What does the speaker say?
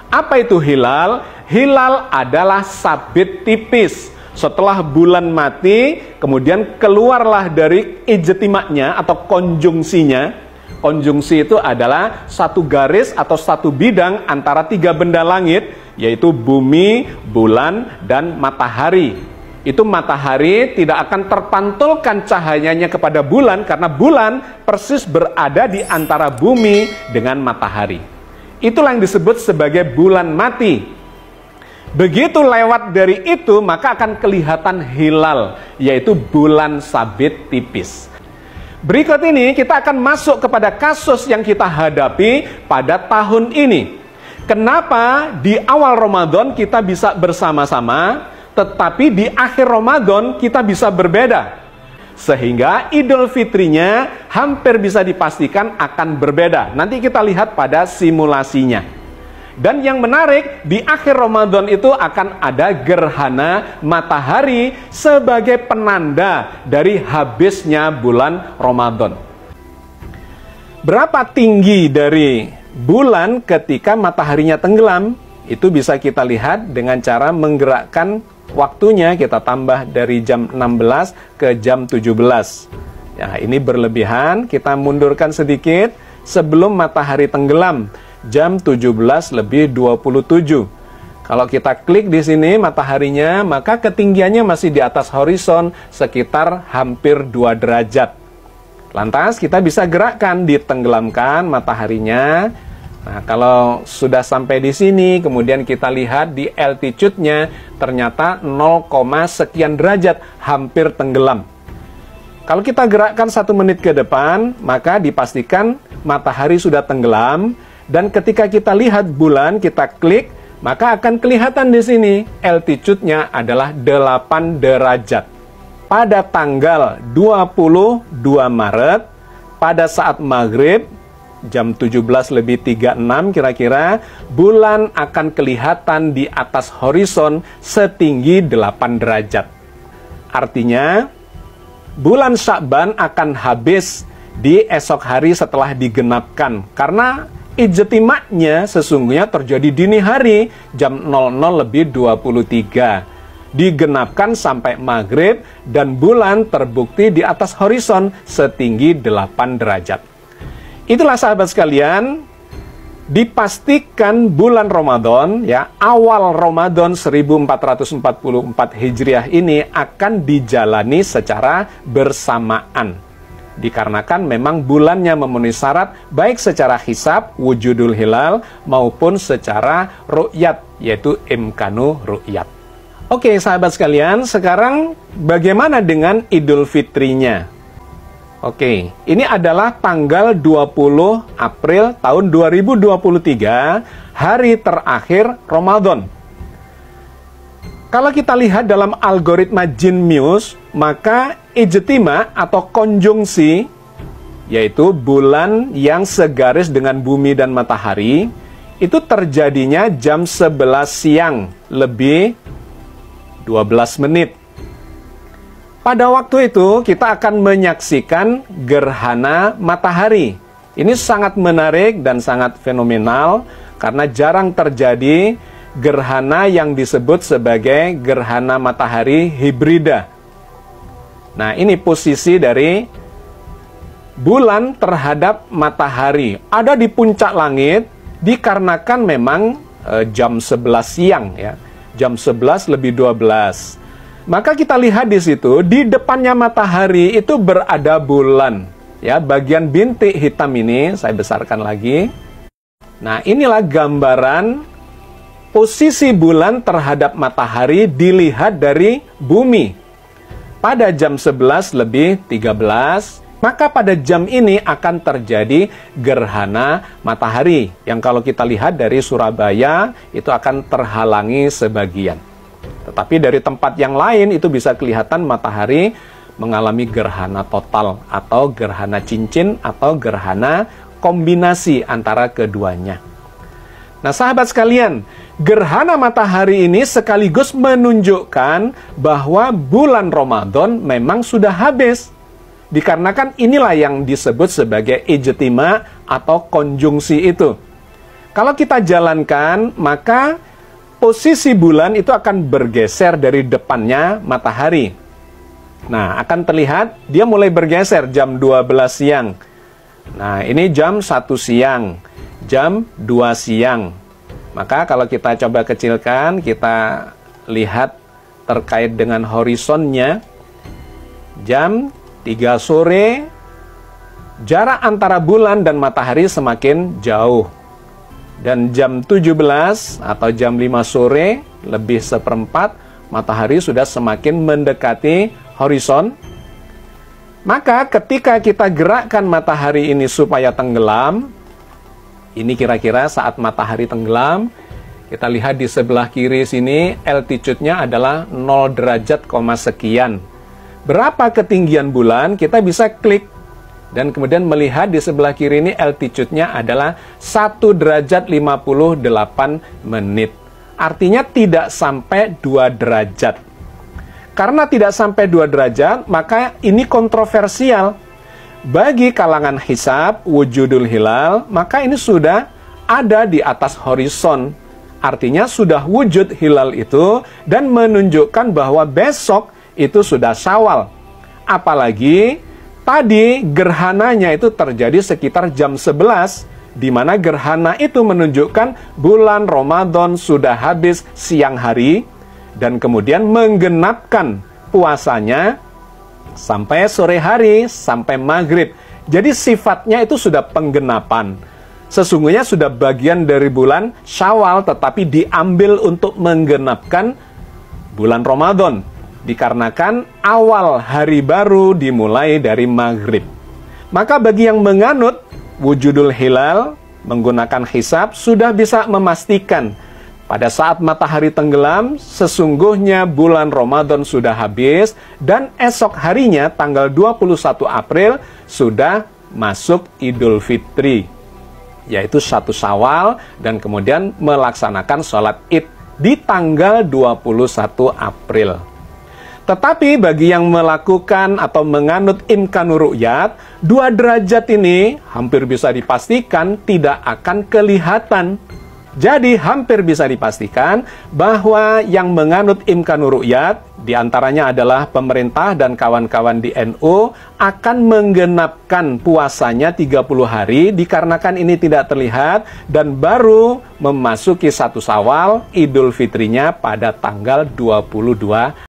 Apa itu hilal? Hilal adalah sabit tipis. Setelah bulan mati, kemudian keluarlah dari ijtima'nya atau konjungsinya. Konjungsi itu adalah satu garis atau satu bidang antara tiga benda langit, yaitu bumi, bulan, dan matahari. Itu matahari tidak akan terpantulkan cahayanya kepada bulan, karena bulan persis berada di antara bumi dengan matahari. Itulah yang disebut sebagai bulan mati. Begitu lewat dari itu, maka akan kelihatan hilal, yaitu bulan sabit tipis. Berikut ini kita akan masuk kepada kasus yang kita hadapi pada tahun ini. Kenapa di awal Ramadan kita bisa bersama-sama, tetapi di akhir Ramadan kita bisa berbeda? Sehingga Idul Fitrinya hampir bisa dipastikan akan berbeda. Nanti kita lihat pada simulasinya. Dan yang menarik, di akhir Ramadan itu akan ada gerhana matahari sebagai penanda dari habisnya bulan Ramadan. Berapa tinggi dari bulan ketika mataharinya tenggelam? Itu bisa kita lihat dengan cara menggerakkan waktunya, kita tambah dari jam 16 ke jam 17. Ya, ini berlebihan, kita mundurkan sedikit sebelum matahari tenggelam, jam 17:27. Kalau kita klik di sini mataharinya, maka ketinggiannya masih di atas horizon sekitar hampir 2 derajat. Lantas kita bisa gerakkan, ditenggelamkan mataharinya. Nah, kalau sudah sampai di sini, kemudian kita lihat di altitude-nya, ternyata 0, sekian derajat, hampir tenggelam. Kalau kita gerakkan 1 menit ke depan, maka dipastikan matahari sudah tenggelam, dan ketika kita lihat bulan, kita klik, maka akan kelihatan di sini, altitude-nya adalah 8 derajat. Pada tanggal 22 Maret, pada saat maghrib, jam 17:36 kira-kira, bulan akan kelihatan di atas horizon setinggi 8 derajat. Artinya, bulan Sya'ban akan habis di esok hari setelah digenapkan. Karena ijtima'nya sesungguhnya terjadi dini hari, jam 00:23. Digenapkan sampai maghrib, dan bulan terbukti di atas horizon setinggi 8 derajat. Itulah sahabat sekalian, dipastikan bulan Ramadan, ya, awal Ramadan 1444 Hijriah ini akan dijalani secara bersamaan. Dikarenakan memang bulannya memenuhi syarat baik secara hisab, wujudul hilal, maupun secara ru'yat, yaitu imkanu ru'yat. Oke sahabat sekalian, sekarang bagaimana dengan Idul Fitrinya? Oke, ini adalah tanggal 20 April tahun 2023, hari terakhir Ramadan. Kalau kita lihat dalam algoritma Genius, maka ijtima atau konjungsi, yaitu bulan yang segaris dengan bumi dan matahari, itu terjadinya jam 11 siang lebih 12 menit. Pada waktu itu kita akan menyaksikan gerhana matahari. Ini sangat menarik dan sangat fenomenal karena jarang terjadi gerhana yang disebut sebagai gerhana matahari hibrida. Nah, ini posisi dari bulan terhadap matahari. Ada di puncak langit dikarenakan memang jam 11 siang, ya. Jam 11:12. Maka kita lihat di situ, di depannya matahari itu berada bulan. Ya, bagian bintik hitam ini saya besarkan lagi. Nah, inilah gambaran posisi bulan terhadap matahari dilihat dari bumi. Pada jam 11:13, maka pada jam ini akan terjadi gerhana matahari. Yang kalau kita lihat dari Surabaya, itu akan terhalangi sebagian. Tetapi dari tempat yang lain itu bisa kelihatan matahari mengalami gerhana total atau gerhana cincin atau gerhana kombinasi antara keduanya. Nah sahabat sekalian, gerhana matahari ini sekaligus menunjukkan bahwa bulan Ramadan memang sudah habis. Dikarenakan inilah yang disebut sebagai ijtima atau konjungsi itu. Kalau kita jalankan, maka posisi bulan itu akan bergeser dari depannya matahari. Nah, akan terlihat dia mulai bergeser jam 12 siang. Nah, ini jam 1 siang, jam 2 siang. Maka kalau kita coba kecilkan, kita lihat terkait dengan horizonnya, jam 3 sore, jarak antara bulan dan matahari semakin jauh. Dan jam 17 atau jam 5 sore, lebih seperempat, matahari sudah semakin mendekati horizon. Maka ketika kita gerakkan matahari ini supaya tenggelam, ini kira-kira saat matahari tenggelam, kita lihat di sebelah kiri sini, altitude-nya adalah 0 derajat, sekian. Berapa ketinggian bulan, kita bisa klik. Dan kemudian melihat di sebelah kiri ini altitude-nya adalah 1 derajat 58 menit. Artinya tidak sampai 2 derajat. Karena tidak sampai 2 derajat, maka ini kontroversial. Bagi kalangan hisab, wujudul hilal, maka ini sudah ada di atas horizon. Artinya sudah wujud hilal itu dan menunjukkan bahwa besok itu sudah Syawal. Apalagi tadi gerhananya itu terjadi sekitar jam 11, di mana gerhana itu menunjukkan bulan Ramadan sudah habis siang hari, dan kemudian menggenapkan puasanya sampai sore hari, sampai maghrib. Jadi sifatnya itu sudah penggenapan. Sesungguhnya sudah bagian dari bulan Syawal, tetapi diambil untuk menggenapkan bulan Ramadan. Dikarenakan awal hari baru dimulai dari maghrib. Maka bagi yang menganut wujudul hilal menggunakan hisab, sudah bisa memastikan pada saat matahari tenggelam, sesungguhnya bulan Ramadan sudah habis, dan esok harinya tanggal 21 April sudah masuk Idul Fitri, yaitu 1 Syawal, dan kemudian melaksanakan sholat Id di tanggal 21 April. Tetapi bagi yang melakukan atau menganut imkanur ru'yat, 2 derajat ini hampir bisa dipastikan tidak akan kelihatan. Jadi hampir bisa dipastikan bahwa yang menganut imkanur ru'yat, diantaranya adalah pemerintah dan kawan-kawan di NU, akan menggenapkan puasanya 30 hari, dikarenakan ini tidak terlihat, dan baru memasuki 1 Syawal, Idul Fitrinya pada tanggal 22